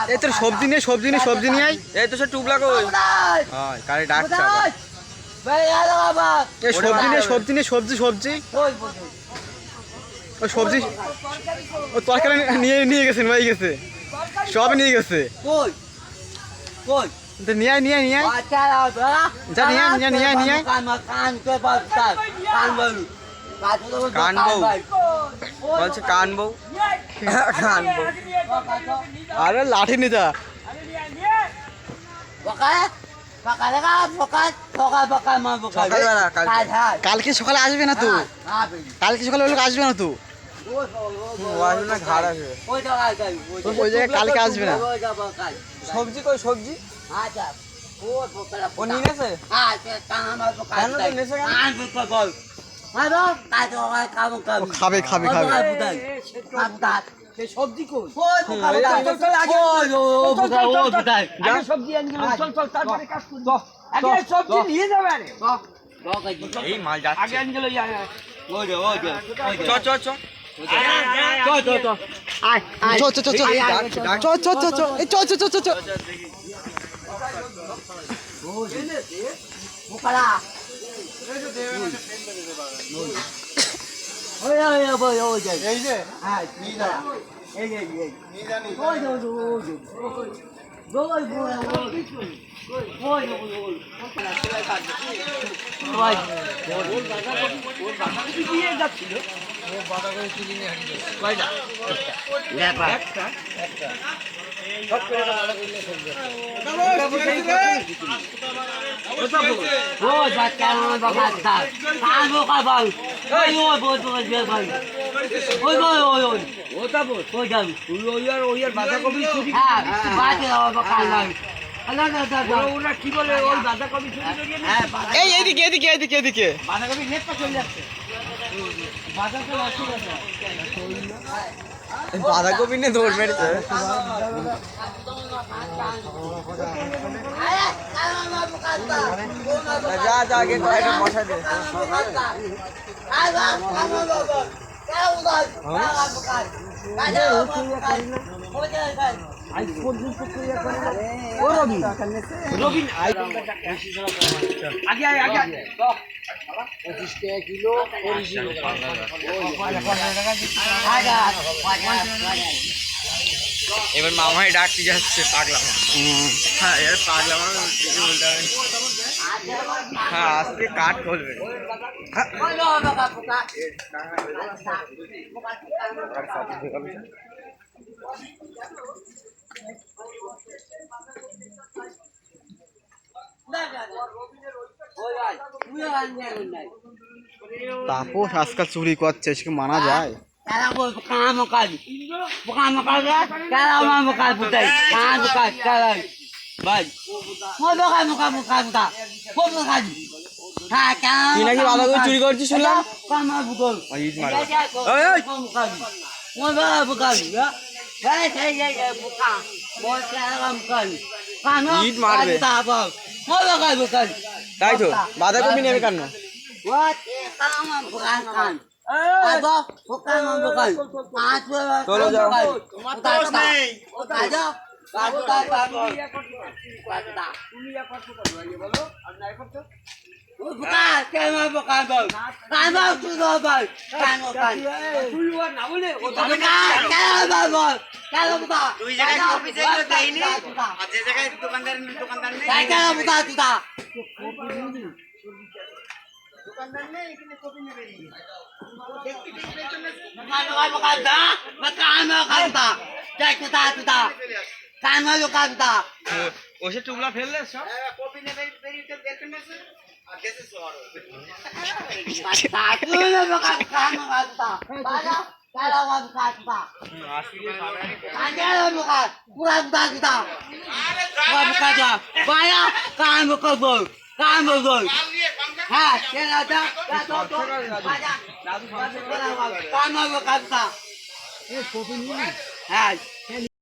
এই তোর সবজি নিয়ে আয়। এই তো সে টুবলা কই হ্যাঁ কারে ডাকছে আবার। এই সবজি নিয়ে সবজি ওই সবজি ও তরকারি নিয়ে গেছেন ভাই গেছে সব নিয়ে গেছে নিয়ে আয় যা নিয়ে আয় বলছে কানবো আরে লাঠি নিয়ে যা কালকে সকালে আসবে না তো আসবে না তো ঘাড় আসবে ওই জায়গায় কালকে আসবে না সবজি কই সবজি ও নিয়ে গেছে খাবে সবজি কই সবজি তারপরে কাজ করবো আগে সবজি নিয়ে যাবে এই মাল যাচ্ছে আগে আনগেল ওরা কি বলে ওই বাঁধাকপি এই এদিকে বাঁধাকপি নেটটা চলে যাচ্ছে বাঁধাকপি নিয়ে দৌড় মেরেছে যা আগে কয়েকটা মশা দে এবার মামাই ডাকতে যাচ্ছে পাগলা হ্যাঁ এবার পাগলা হ্যাঁ আজকে কাঠ করবে তাপস আজকাল চুরি করছে সে মানা যায় তুই নাকি বাঁধাকপি চুরি করছিস শুনলাম ইট মারবে তাই তো বাঁধাকপি নেবে কেন চলো যাও ওসে টুকলা ফেললে সব কপি নেবে হ্যাঁ